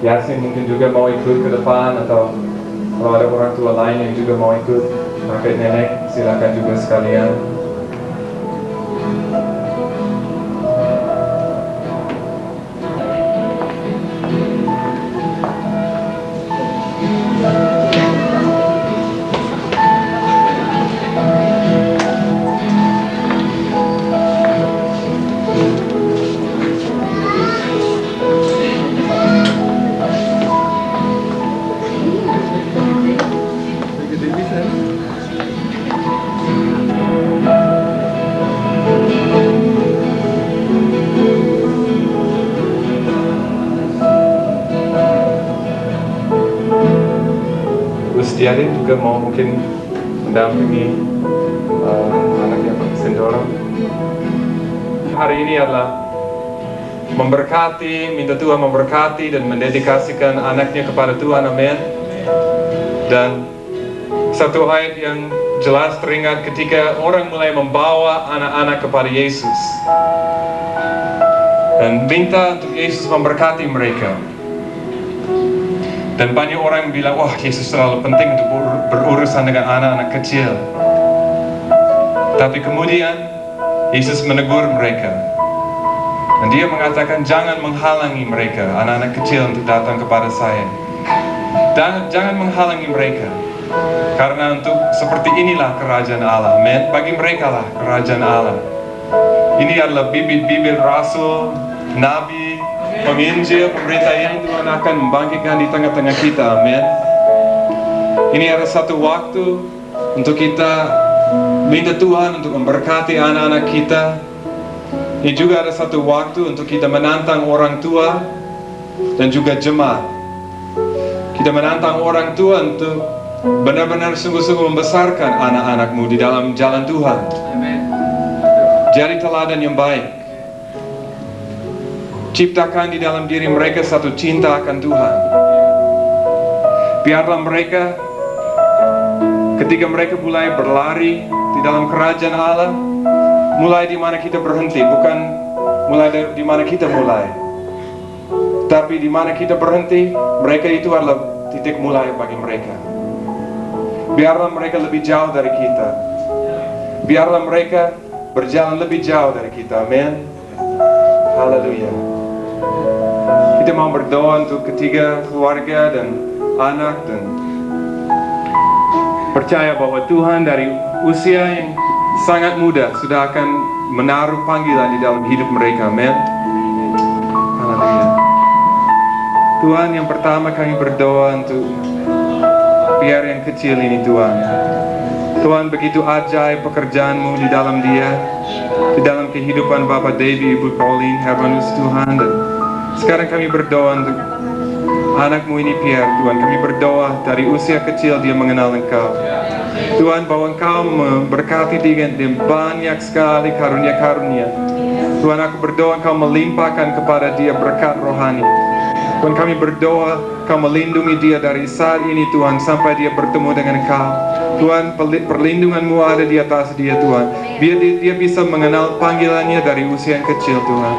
Yasin mungkin juga mau ikut ke depan, atau kalau ada orang tua lain yang juga mau ikut, kakek nenek silakan juga sekalian. Diarin juga mau mungkin mendampingi anak yang Sindoro. Hari ini adalah memberkati, minta Tuhan memberkati dan mendedikasikan anaknya kepada Tuhan, amin. Dan satu ayat yang jelas teringat ketika orang mulai membawa anak-anak kepada Yesus dan minta untuk Yesus memberkati mereka. Dan banyak orang yang bilang, wah Yesus terlalu penting untuk berurusan dengan anak-anak kecil. Tapi kemudian Yesus menegur mereka. Dan dia mengatakan, jangan menghalangi mereka, anak-anak kecil, untuk datang kepada saya. Dan jangan menghalangi mereka. Karena untuk seperti inilah kerajaan Allah. Amin. Bagi mereka lah kerajaan Allah. Ini adalah bibit-bibit rasul, nabi, penginjil, pemerintah yang Tuhan akan membangkitkan di tengah-tengah kita, amin. Ini ada satu waktu untuk kita minta Tuhan untuk memberkati anak-anak kita. Ini juga ada satu waktu untuk kita menantang orang tua dan juga jemaat. Kita menantang orang tua untuk benar-benar sungguh-sungguh membesarkan anak-anakmu di dalam jalan Tuhan. Jadi teladan yang baik. Ciptakan di dalam diri mereka satu cinta akan Tuhan. Biarlah mereka, ketika mereka mulai berlari di dalam kerajaan Allah, mulai di mana kita berhenti, bukan mulai di mana kita mulai, tapi di mana kita berhenti, mereka itu adalah titik mulai bagi mereka. Biarlah mereka lebih jauh dari kita. Biarlah mereka berjalan lebih jauh dari kita, amin. Haleluya. Kita mau berdoa untuk ketiga keluarga dan anak, dan percaya bahwa Tuhan dari usia yang sangat muda sudah akan menaruh panggilan di dalam hidup mereka, amin. Haleluya. Tuhan, yang pertama kami berdoa untuk biar yang kecil ini, Tuhan. Tuhan, begitu ajaib pekerjaan-Mu di dalam dia, di dalam kehidupan Bapak Devi, Ibu Pauline, Hermanus, Tuhan. Dan sekarang kami berdoa untuk anak-Mu ini, Pierre, Tuhan. Kami berdoa dari usia kecil dia mengenal Engkau, Tuhan, bahwa Engkau memberkati dia dengan banyak sekali karunia-karunia. Tuhan, aku berdoa Engkau melimpahkan kepada dia berkat rohani. Tuhan, kami berdoa Kau melindungi dia dari saat ini, Tuhan, sampai dia bertemu dengan Kau. Tuhan, perlindungan-Mu ada di atas dia, Tuhan. Biar dia bisa mengenal panggilannya dari usia yang kecil, Tuhan.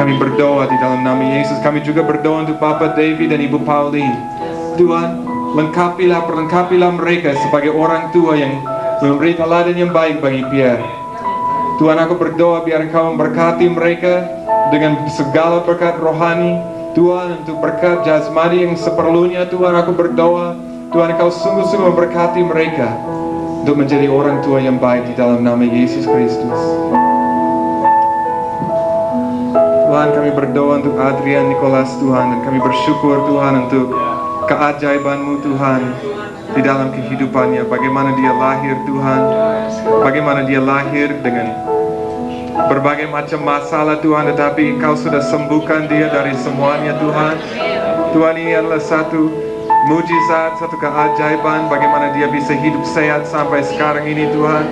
Kami berdoa di dalam nama Yesus. Kami juga berdoa untuk Bapak David dan Ibu Pauline. Tuhan, perlengkapilah mereka sebagai orang tua yang memberi teladan yang baik bagi Pierre. Tuhan, aku berdoa biar Engkau memberkati mereka dengan segala berkat rohani. Tuhan, untuk berkat jasmani yang seperlunya, Tuhan, aku berdoa, Tuhan, Engkau sungguh-sungguh memberkati mereka untuk menjadi orang tua yang baik di dalam nama Yesus Kristus. Tuhan, kami berdoa untuk Adrian Nicholas, Tuhan, dan kami bersyukur, Tuhan, untuk keajaiban-Mu, Tuhan, di dalam kehidupannya. Bagaimana dia lahir, Tuhan, bagaimana dia lahir dengan berbagai macam masalah, Tuhan, tetapi Engkau sudah sembuhkan dia dari semuanya, Tuhan. Tuhan, ini adalah satu mujizat, satu keajaiban bagaimana dia bisa hidup sehat sampai sekarang ini Tuhan.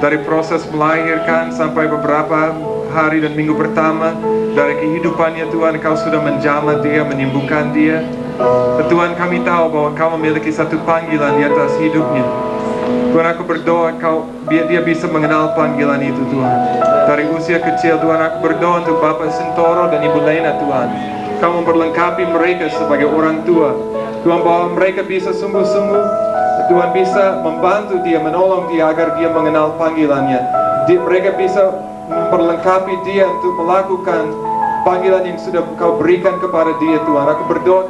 Dari proses melahirkan sampai beberapa hari dan minggu pertama, dari kehidupannya Tuhan, Kau sudah menjamah dia, menyembuhkan dia. Dan Tuhan, kami tahu bahwa Kau memiliki satu panggilan di atas hidupnya. Tuhan, aku berdoa biar dia bisa mengenal panggilan itu Tuhan. Dari usia kecil Tuhan, aku berdoa untuk Bapak Sintoro dan Ibu Lena Tuhan. Kau memperlengkapi mereka sebagai orang tua. Tuhan, bahwa mereka bisa sungguh-sungguh, Tuhan bisa membantu dia, menolong dia agar dia mengenal panggilannya. Mereka bisa memperlengkapi dia untuk melakukan panggilan yang sudah Kau berikan kepada dia Tuhan. Aku berdoa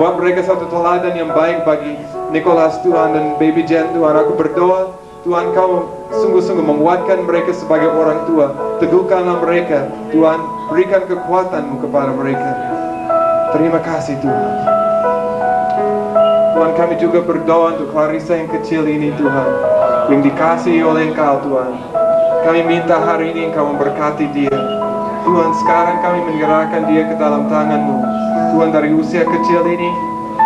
buat mereka satu teladan yang baik bagi Nicholas Tuhan dan Baby Jen Tuhan. Aku berdoa Tuhan, Kau sungguh-sungguh menguatkan mereka sebagai orang tua. Teguhkanlah mereka Tuhan, berikan kekuatan-Mu kepada mereka. Terima kasih Tuhan. Tuhan, kami juga berdoa untuk Clarissa yang kecil ini Tuhan, yang dikasihi oleh Engkau Tuhan. Kami minta hari ini Engkau memberkati dia Tuhan. Sekarang kami menyerahkan dia ke dalam tangan-Mu Tuhan, dari usia kecil ini,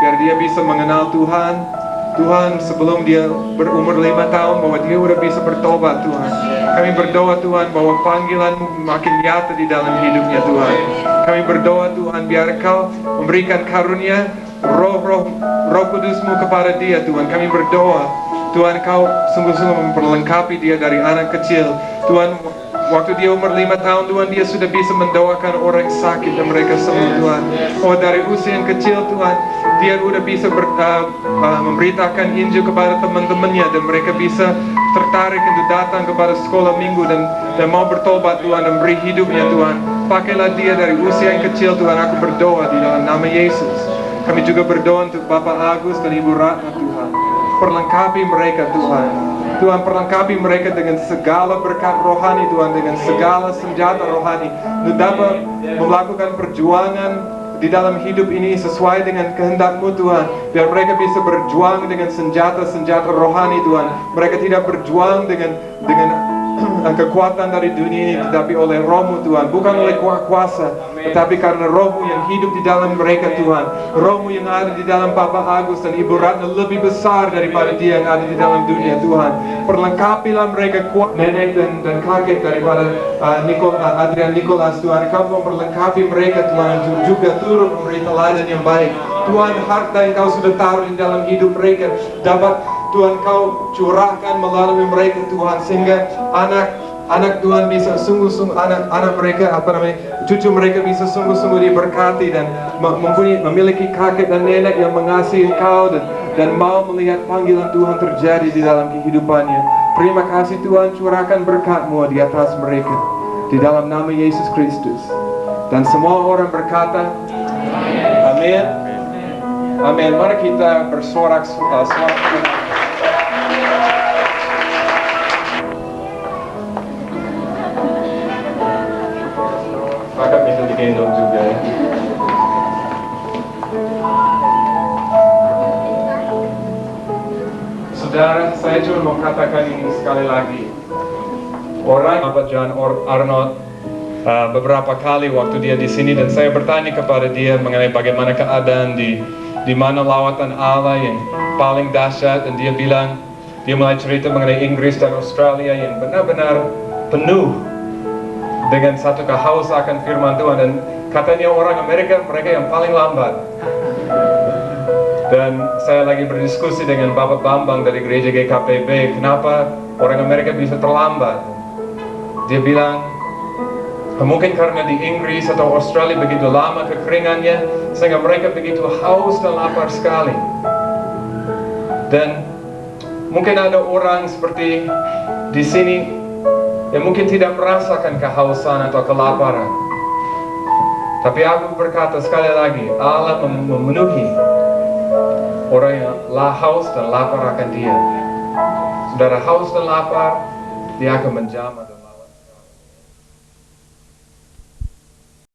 biar dia bisa mengenal Tuhan. Tuhan, sebelum dia berumur 5 tahun, bahwa dia udah bisa bertobat Tuhan. Kami berdoa Tuhan, bahwa panggilan-Mu makin nyata di dalam hidupnya Tuhan. Kami berdoa Tuhan, biar Kau memberikan karunia Roh Kudus-Mu kepada dia Tuhan. Kami berdoa Tuhan, Kau sungguh-sungguh memperlengkapi dia dari anak kecil Tuhan. Waktu dia umur 5 tahun Tuhan, dia sudah bisa mendoakan orang sakit dan mereka sembuh Tuhan. Oh, dari usia yang kecil Tuhan, dia sudah bisa memberitakan Injil kepada teman-temannya, dan mereka bisa tertarik untuk datang kepada sekolah minggu dan mau bertobat Tuhan dan beri hidupnya Tuhan. Pakailah dia dari usia yang kecil Tuhan. Aku berdoa di dalam nama Yesus. Kami juga berdoa untuk Bapak Agus dan Ibu Ratna Tuhan. Perlengkapi mereka Tuhan. Tuhan, perlengkapi mereka dengan segala berkat rohani Tuhan, dengan segala senjata rohani, untuk dapat melakukan perjuangan di dalam hidup ini sesuai dengan kehendak-Mu Tuhan. Biar mereka bisa berjuang dengan senjata-senjata rohani Tuhan. Mereka tidak berjuang dengan kekuatan dari dunia ini, tetapi oleh Roh-Mu Tuhan. Bukan oleh kuasa, tetapi karena Roh-Mu yang hidup di dalam mereka Tuhan. Roh-Mu yang ada di dalam Bapak Agus dan Ibu Ratna lebih besar daripada dia yang ada di dalam dunia Tuhan. Perlengkapilah mereka kuat, nenek dan kakek daripada Adrian Nicholas Tuhan. Kau memperlengkapi mereka Tuhan, untuk juga turut memberi teladan yang baik Tuhan. Harta yang Kau sudah taruh di dalam hidup mereka dapat Tuhan Kau curahkan melalui mereka Tuhan, sehingga anak Tuhan bisa sungguh-sungguh, anak mereka, cucu mereka bisa sungguh-sungguh diberkati dan memiliki kakek dan nenek yang mengasihi Kau dan mau melihat panggilan Tuhan terjadi di dalam kehidupannya. Terima kasih Tuhan, curahkan berkat-Mu di atas mereka di dalam nama Yesus Kristus. Dan semua orang berkata amin. Amin. Mari kita bersorak suara. Maka bisa digendong juga ya. Saudara, saya cuma mau katakan ini sekali lagi. Orang Bapak John Arnold beberapa kali waktu dia di sini, dan saya bertanya kepada dia mengenai bagaimana keadaan di mana lawatan Allah yang paling dahsyat, dan dia bilang, dia mulai cerita mengenai Inggris dan Australia yang benar-benar penuh dengan satu kehausan akan firman Tuhan, dan katanya orang Amerika mereka yang paling lambat. Dan saya lagi berdiskusi dengan Bapak Bambang dari gereja GKPB, kenapa orang Amerika bisa terlambat. Dia bilang, mungkin karena di Inggris atau Australia begitu lama kekeringannya, sehingga mereka begitu haus dan lapar sekali. Dan mungkin ada orang seperti di sini yang mungkin tidak merasakan kehausan atau kelaparan. Tapi aku berkata sekali lagi, Allah memenuhi orang yang haus dan lapar akan Dia. Saudara haus dan lapar, Dia akan menjamah.